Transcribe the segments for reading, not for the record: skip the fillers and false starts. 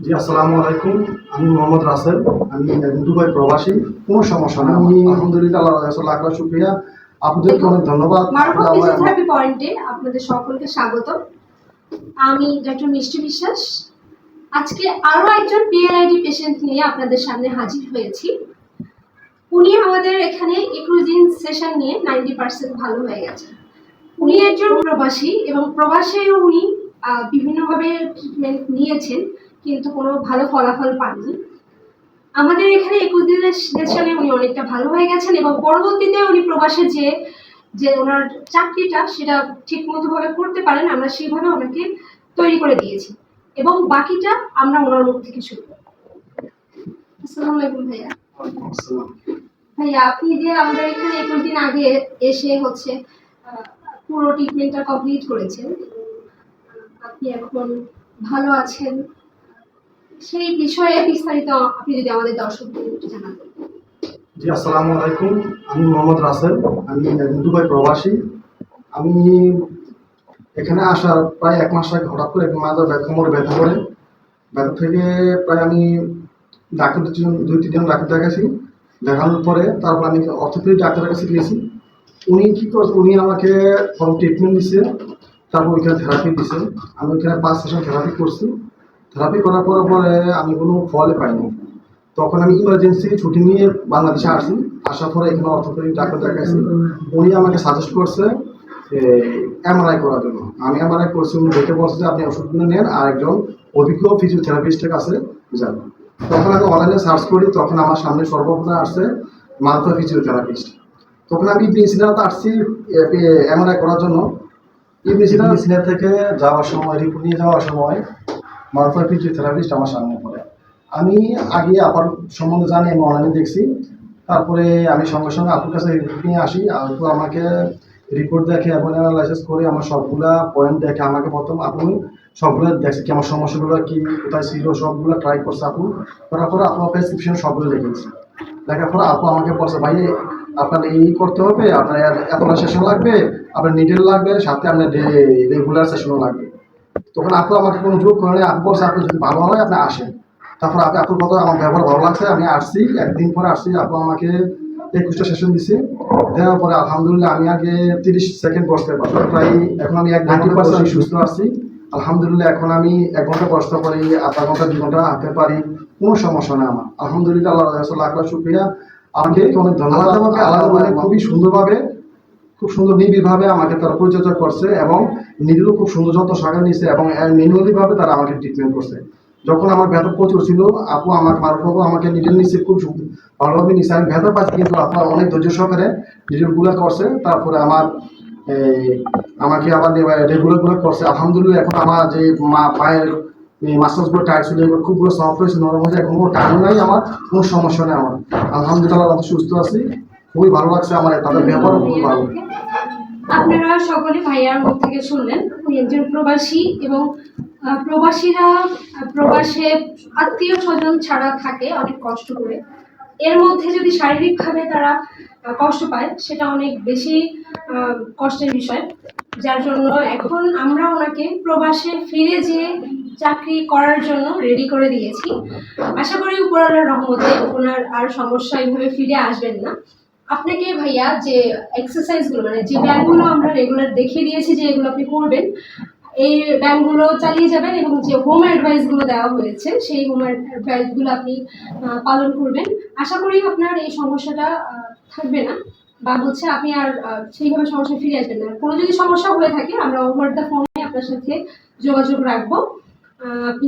জি, আসসালামু আলাইকুম। আমি মোহাম্মদ রাসেল। আমি দুবাই প্রবাসী। কোনো সমস্যা না। আমি আলহামদুলিল্লাহ, আল্লাহর কাছে লাখ লাখ শুকরিয়া। আপনাদেরকে অনেক ধন্যবাদ। মারুফা ফিজিওথেরাপি পয়েন্টে আপনাদের সকলকে স্বাগতম। আমি ডক্টর মিষ্টি বিশ্বাস। আজকে আরো একজন পিএলআইডি পেশেন্ট নিয়ে আপনাদের সামনে হাজির হয়েছি। উনি আমাদের এখানে 21 দিন সেশন নিয়ে 90% ভালো হয়ে গেছে। উনি একজন প্রবাসী এবং প্রবাসেও উনি বিভিন্নভাবে ট্রিটমেন্ট নিয়েছেন, কিন্তু কোনো ভালো ফলাফল পাননি। আমাদের এখানে 21 দিনের সেশনে উনি অনেকটা ভালো হয়ে গেছেন এবং পরবর্তীতে উনি প্রবাসে যে ওনার চাকরিটা সেটা ঠিক মতো ভাবে করতে পারেন, আমরা সেইভাবে ওনাকে তৈরি করে দিয়েছি এবং বাকিটা আমরা ওনার মুখ থেকে শুনবো। আসসালামু আলাইকুম ভাইয়া। ভাইয়া, আপনি যে আমাদের এখানে 21 দিন আগে এসে পুরো ট্রিটমেন্টটা কমপ্লিট করেছেন, আপনি এখন ভালো আছেন, সেই বিষয়ে বিস্তারিত আপনি যদি আমাদের দর্শকদের একটু জানাতেন। জি, আসসালামু আলাইকুম। আমি মোহাম্মদ রাসেল। আমি দুবাই প্রবাসী। আমি এখানে আসার প্রায় 1 মাস আগে হঠাৎ করে কোমরে ব্যথা করে, ব্যথা থেকে প্রায় আমি ডাক্তার 2-3 জন ডাক্তার দেখাইছি। দেখানোর পরে তারপর আমি অর্থোপেডিক ডাক্তারের কাছে গিয়েছি। উনি কি করছে, উনি আমাকে প্রথম ট্রিটমেন্ট দিছে, তারপর ওইখানে থেরাপি দিছে। আমি ওইখানে 5 সেশন থেরাপি করছি। থেরাপি করার পরে আমি কোনো ফলই পাইনি। তখন আমি ইমার্জেন্সি ছুটি নিয়ে বাংলাদেশে আসি। আসার পরে এখানে অর্থোপেডিক ডাক্তার দেখাইছি। উনি আমাকে সাজেস্ট করছে এমআরআই করার জন্য। আমি এমআরআই করছি। উনি দেখে বলছে যে আপনি ওষুধগুলো নেন আর একজন অভিজ্ঞ ফিজিওথেরাপিস্টের কাছে যান। তখন আমি অনলাইনে সার্চ করি, তখন আমার সামনে সর্বপ্রথম আসছে মারুফা ফিজিওথেরাপিস্ট। তখন আমি ইবনে সিনাতে আসছি এমআরআই করার জন্য। ইবনে সিনা থেকে যাওয়ার সময়, রিপোর্ট নিয়ে যাওয়ার সময় মারুফা ফিজিওথেরাপিস্ট আমার সামনে পড়ে। আমি আগে আপার সম্বন্ধে জানি, আমি অনলাইনে দেখছি। তারপরে আমি সঙ্গে সঙ্গে আপুর কাছে রিপোর্ট নিয়ে আসি। আপু আমাকে রিপোর্ট দেখে এবং অ্যানালাইসিস করে আমার সবগুলা পয়েন্ট দেখে আমাকে প্রথম আপু সবগুলো দেখছে কি আমার সমস্যাগুলো কি কোথায় ছিল, সবগুলো ট্রাই করছে আপু। করার পরে আপু প্রেসক্রিপশন সবগুলো লিখেছে। লেখার পরে আপু আমাকে বলছে, ভাই আপনার এই করতে হবে, আপনার এতটা সেশন লাগবে, আপনার নিডেল লাগবে, সাথে আপনার রেগুলার সেশনও লাগবে। তখন আপু আমাকে কোনো যোগ করে আপু বলছে আপনি যদি ভালো হয় আপনি আসেন। তারপর আপুর কথা আমার ব্যবহার ভালো লাগছে, আমি আসছি। একদিন পরে আসছি, আপু আমাকে 21টা সেশন দিছে। দেওয়ার পরে আলহামদুলিল্লাহ আমি আগে 30 সেকেন্ড বসতে পারবো, প্রায় এখন আমি 90% সুস্থ আছি আলহামদুলিল্লাহ। এখন আমি 1 ঘন্টা বসতে পারি, আধা ঘন্টা 2 ঘন্টা হাঁটতে পারি, কোনো সমস্যা নেই আমার আলহামদুলিল্লাহ। আল্লাহর কাছে লাখ লাখ শুকরিয়া। আমাকে অনেক ধন্যবাদ। আমাকে আল্লাহ খুবই সুন্দরভাবে, খুব সুন্দর নিবিড়ভাবে আমাকে তারা পরিচর্যা করছে এবং নিজেরও খুব সুন্দর যত্ন সহকারে নিচ্ছে এবং ম্যানুয়ালি ভাবে তারা আমাকে ট্রিটমেন্ট করছে। যখন আমার ব্যথা প্রচুর ছিল, আপু আমার মারুফ আমাকে নিডেল নিচ্ছে, খুব ভালোভাবে নিচ্ছে। আমি ব্যথা পাচ্ছি কিন্তু আপনার অনেক ধৈর্য সহকারে নিডেলগুলো করছে। তারপরে আমাকে আবার রেগুলারগুলো করছে আলহামদুলিল্লাহ। এখন আমার যে পায়ের মাসেলসগুলো টাইট ছিল এগুলো খুবগুলো সফট হয়েছে, নরম হয়েছে, এখন কোনো টান নাই, আমার কোনো সমস্যা নেই। আমার আলহামদুলিল্লাহ আমি সুস্থ আছি, খুবই ভালো লাগছে। আমার তাদের ব্যবহারও খুবই ভালো। আপনারা সকলে ভাইয়ার মুখ থেকে শুনলেন, উনি একজন প্রবাসী এবং প্রবাসীরা প্রবাসে আত্মীয় স্বজন ছাড়া থাকে অনেক কষ্ট করে। এর মধ্যে যদি শারীরিকভাবে তারা কষ্ট পায়, সেটা অনেক বেশি কষ্টের বিষয়। যার জন্য এখন আমরা ওনাকে প্রবাসে ফিরে যেয়ে চাকরি করার জন্য রেডি করে দিয়েছি। আশা করি উপরওয়ালার রহমতে ওনার আর সমস্যা এইভাবে ফিরে আসবেন না। আপনাকে ভাইয়া যে এক্সারসাইজগুলো, মানে যে ব্যায়ামগুলো আমরা রেগুলার দেখিয়ে দিয়েছি যে এগুলো আপনি করবেন, এই ব্যায়ামগুলো চালিয়ে যাবেন এবং যে হোম অ্যাডভাইসগুলো দেওয়া হয়েছে সেই হোম অ্যাডভাইসগুলো আপনি পালন করবেন। আশা করি আপনার এই সমস্যাটা থাকবে না, বা আপনি আর সেইভাবে সমস্যা ফিরে আসবেন না। কোনো যদি সমস্যা হয়ে থাকে আমরা ওভার দ্য ফোনে আপনার সাথে যোগাযোগ রাখবো। আপনি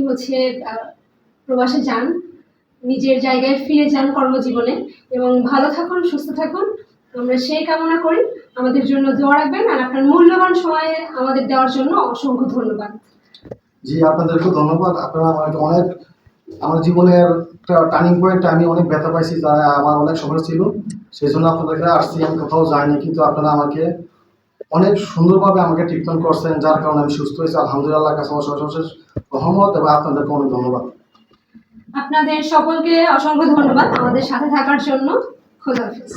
প্রবাসে যান, নিজের জায়গায় ফিরে যান কর্মজীবনে এবং ভালো থাকুন, সুস্থ থাকুন, আমরা সেই কামনা করি। আমাদের জন্য দোয়া রাখবেন আর আপনার মূল্যবান সময়ে আমাদের দেওয়ার জন্য অসংখ্য ধন্যবাদ। জি, আপনাদেরকেও ধন্যবাদ। আপনারা আমাকে অনেক, আমার জীবনের একটা টার্নিং পয়েন্টে আমি অনেক ব্যথা পাইছি, যা আমার অনেক সমস্যা ছিল, সেই জন্য আপনাদেরকে আসছি। আমি কোথাও যাইনি, কিন্তু আপনারা আমাকে অনেক সুন্দরভাবে আমাকে ট্রিটমেন্ট করছেন, যার কারণে আমি সুস্থ হয়েছি আলহামদুলিল্লাহ। কাছে আমার সর্বশেষ রহমত এবং আপনাদেরকে অনেক ধন্যবাদ। আপনাদের সকলকে অসংখ্য ধন্যবাদ আমাদের সাথে থাকার জন্য। খোদা হাফেজ।